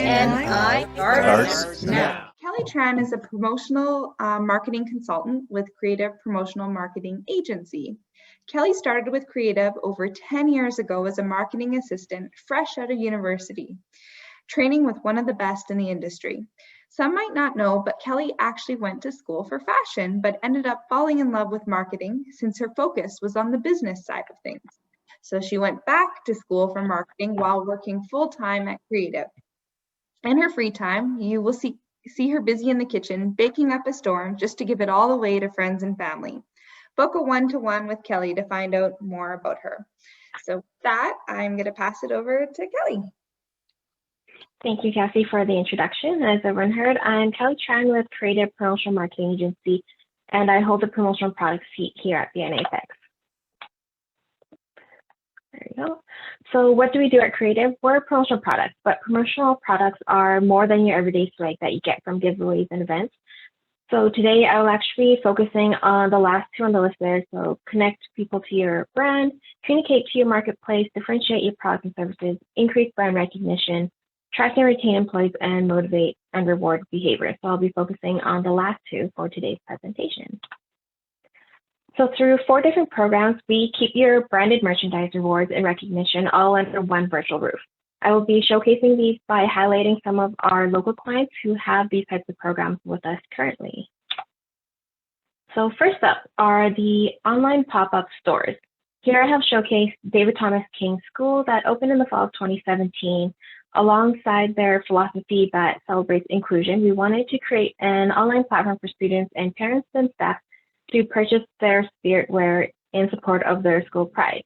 NI starts now. Kelly Tran is a promotional marketing consultant with Creative Promotional Marketing Agency. Kelly started with Creative over 10 years ago as a marketing assistant fresh out of university, training with one of the best in the industry. Some might not know, but Kelly actually went to school for fashion, but ended up falling in love with marketing since her focus was on the business side of things. So she went back to school for marketing while working full-time at Creative. In her free time, you will see her busy in the kitchen, baking up a storm just to give it all away to friends and family. Book a one-to-one with Kelly to find out more about her. So with that, I'm going to pass it over to Kelly. Thank you, Cassie, for the introduction. As everyone heard, I'm Kelly Tran with Creative Promotional Marketing Agency, and I hold the promotional products seat here at the NAFX. There you go. So what do we do at Creative? We're promotional products, but promotional products are more than your everyday swag that you get from giveaways and events. So today I will actually be focusing on the last two on the list there. So connect people to your brand, communicate to your marketplace, differentiate your products and services, increase brand recognition, track and retain employees, and motivate and reward behavior. So I'll be focusing on the last two for today's presentation. So through 4 different programs, we keep your branded merchandise rewards and recognition all under one virtual roof. I will be showcasing these by highlighting some of our local clients who have these types of programs with us currently. So first up are the online pop-up stores. Here I have showcased David Thomas King School that opened in the fall of 2017. Alongside their philosophy that celebrates inclusion, we wanted to create an online platform for students and parents and staff to purchase their spirit wear in support of their school pride.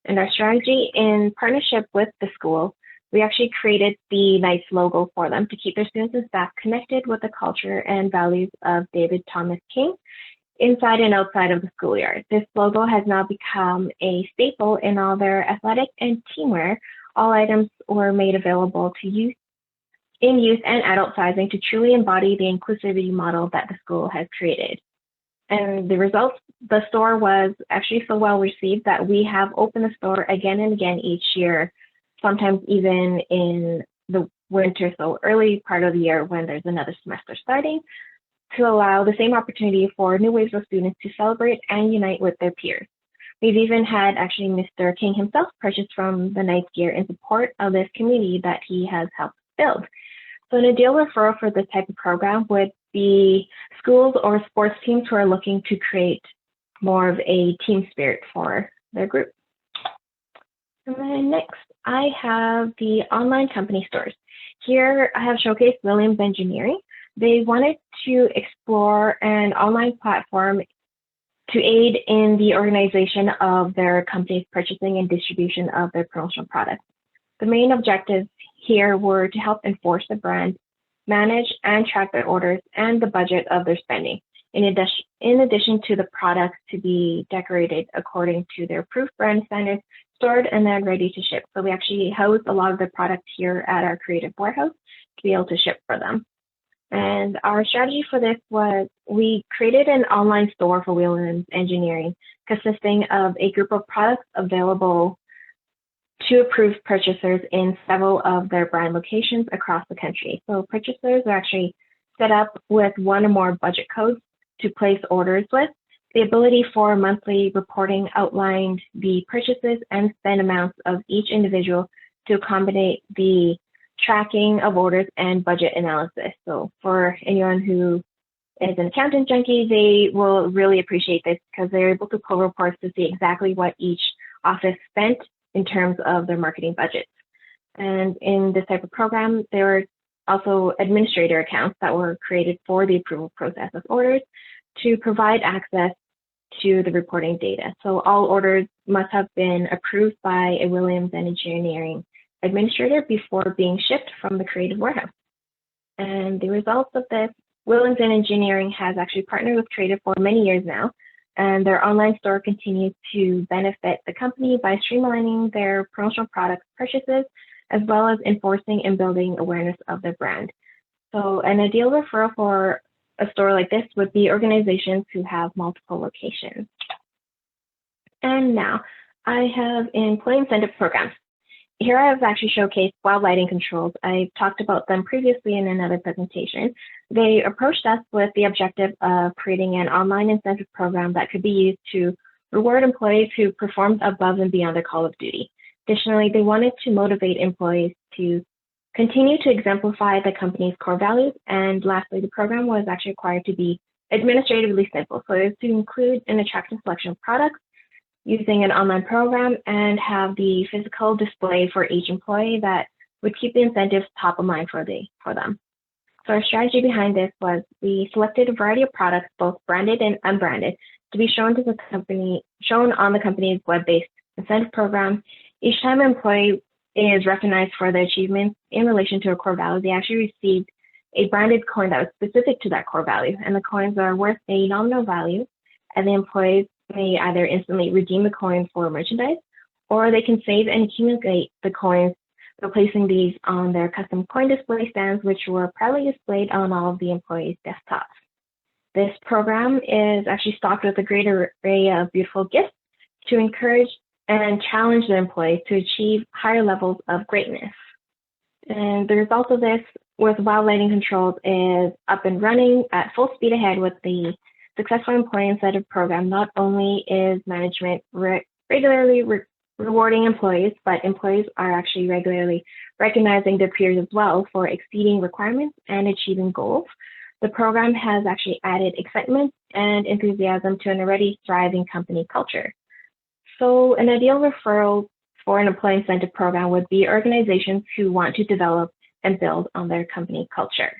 And our strategy, in partnership with the school, we actually created the nice logo for them to keep their students and staff connected with the culture and values of David Thomas King inside and outside of the schoolyard. This logo has now become a staple in all their athletic and teamwear. All items were made available to youth in youth and adult sizing to truly embody the inclusivity model that the school has created. And the results, the store was actually so well received that we have opened the store again and again each year, sometimes even in the winter, so early part of the year when there's another semester starting, to allow the same opportunity for new waves of students to celebrate and unite with their peers. We've even had actually Mr. King himself purchase from the nice gear in support of this community that he has helped build. So an ideal referral for this type of program would be schools or sports teams who are looking to create more of a team spirit for their group. And then next, I have the online company stores. Here I have showcased Williams Engineering. They wanted to explore an online platform to aid in the organization of their company's purchasing and distribution of their promotional products. The main objectives here were to help enforce the brand, manage and track their orders and the budget of their spending, in addition to the products to be decorated according to their approved brand standards, stored and then ready to ship. So we actually house a lot of the products here at our creative warehouse to be able to ship for them. And our strategy for this was we created an online store for Williams Engineering consisting of a group of products available to approved purchasers in several of their brand locations across the country. So purchasers are actually set up with one or more budget codes to place orders with. The ability for monthly reporting outlined the purchases and spend amounts of each individual to accommodate the tracking of orders and budget analysis. So for anyone who is an accountant junkie, they will really appreciate this because they're able to pull reports to see exactly what each office spent in terms of their marketing budgets. And in this type of program, there were also administrator accounts that were created for the approval process of orders to provide access to the reporting data. So all orders must have been approved by a Williams Engineering administrator before being shipped from the creative warehouse. And the results of this, Williams Engineering has actually partnered with Creative for many years now, and their online store continues to benefit the company by streamlining their promotional products purchases, as well as enforcing and building awareness of their brand. So an ideal referral for a store like this would be organizations who have multiple locations. And now I have employee incentive programs. here I've actually showcased wild lighting controls. I've talked about them previously in another presentation. They approached us with the objective of creating an online incentive program that could be used to reward employees who performed above and beyond their call of duty. Additionally, they wanted to motivate employees to continue to exemplify the company's core values. And lastly, the program was actually required to be administratively simple. So it was to include an attractive selection of products using an online program and have the physical display for each employee that would keep the incentives top of mind for them. So our strategy behind this was we selected a variety of products, both branded and unbranded, to be shown on the company's web-based incentive program. Each time an employee is recognized for their achievements in relation to a core value, they actually received a branded coin that was specific to that core value, and the coins are worth a nominal value, and the employees may either instantly redeem the coins for merchandise, or they can save and accumulate the coins, replacing these on their custom coin display stands, which were proudly displayed on all of the employees' desktops. This program is actually stocked with a great array of beautiful gifts to encourage and challenge the employees to achieve higher levels of greatness. And the result of this with wild lighting controls is up and running at full speed ahead with the successful employee incentive program. Not only is management regularly rewarding employees, but employees are actually regularly recognizing their peers as well for exceeding requirements and achieving goals. The program has actually added excitement and enthusiasm to an already thriving company culture. So an ideal referral for an employee incentive program would be organizations who want to develop and build on their company culture.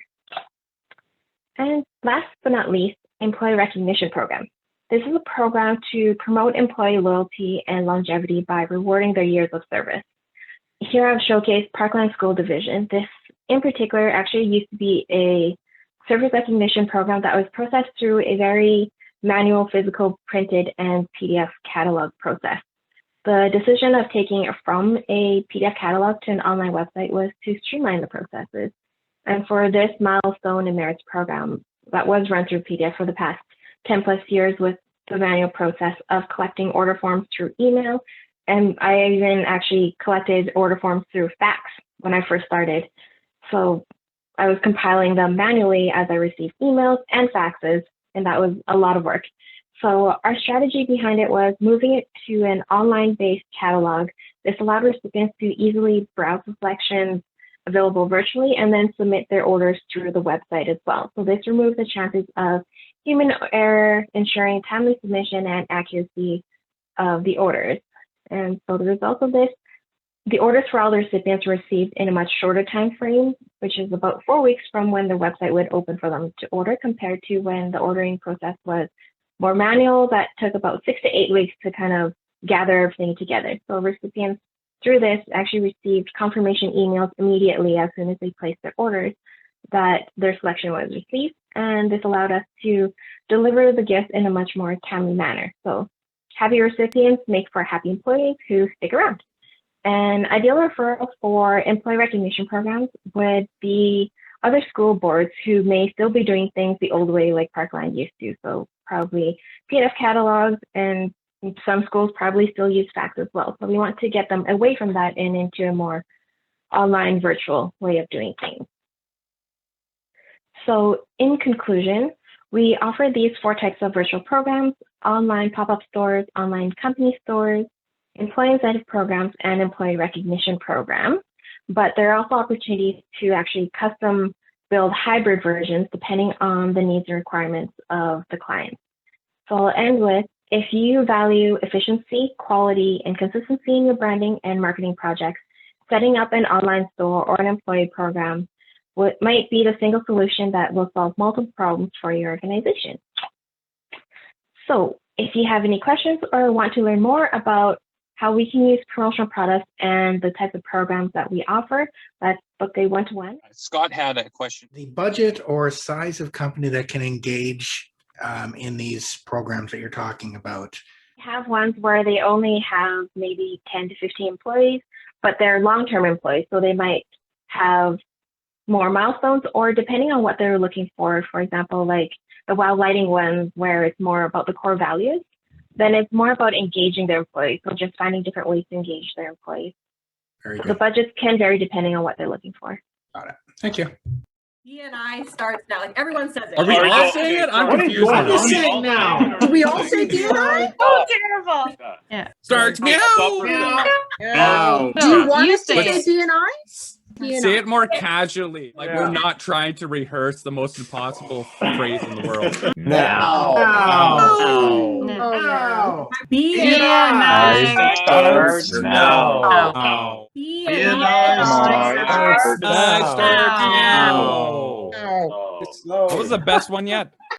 And last but not least, employee recognition program. This is a program to promote employee loyalty and longevity by rewarding their years of service. Here I've showcased Parkland School Division. This in particular actually used to be a service recognition program that was processed through a very manual, physical, printed, and PDF catalog process. The decision of taking it from a PDF catalog to an online website was to streamline the processes. And for this milestone and merits program that was run through PDF for the past 10 plus years with the manual process of collecting order forms through email. And I even actually collected order forms through fax when I first started. So I was compiling them manually as I received emails and faxes, and that was a lot of work. So our strategy behind it was moving it to an online-based catalog. This allowed recipients to easily browse the selections available virtually and then submit their orders through the website as well. So this removed the chances of human error, ensuring timely submission and accuracy of the orders. And so the result of this, the orders for all the recipients were received in a much shorter time frame, which is about 4 weeks from when the website would open for them to order, compared to when the ordering process was more manual, that took about 6 to 8 weeks to kind of gather everything together. So recipients through this actually received confirmation emails immediately as soon as they placed their orders that their selection was received. And this allowed us to deliver the gift in a much more timely manner. So happy recipients make for happy employees who stick around. An ideal referral for employee recognition programs would be other school boards who may still be doing things the old way like Parkland used to. So probably PDF catalogs, and some schools probably still use fax as well. So we want to get them away from that and into a more online virtual way of doing things. So in conclusion, we offer these 4 types of virtual programs: online pop-up stores, online company stores, employee incentive programs, and employee recognition programs. But there are also opportunities to actually custom build hybrid versions depending on the needs and requirements of the client. So I'll end with, if you value efficiency, quality, and consistency in your branding and marketing projects, setting up an online store or an employee program might be the single solution that will solve multiple problems for your organization. So if you have any questions or want to learn more about how we can use promotional products and the types of programs that we offer, let's book a one-to-one. Scott had a question. The budget or size of company that can engage in these programs that you're talking about? Have ones where they only have maybe 10 to 15 employees, but they're long-term employees. So they might have more milestones, or depending on what they're looking for example, like the wild lighting ones where it's more about the core values, then it's more about engaging their employees. So just finding different ways to engage their employees. Very The good. budgets can vary depending on what they're looking for. Got it. Thank you. D&I starts now. Like everyone says it. Are we all saying it? I'm confused What are you now. saying now? Do we all say D&I? Oh, terrible. Yeah. Starts meow. Now. Do you want You us to say say it. D&I? Say it more casually. Like we're not trying to rehearse the most impossible phrase in the world. Now. Oh, Now. D&I starts now. Ow. D&I I start now. Now. What was the best one yet?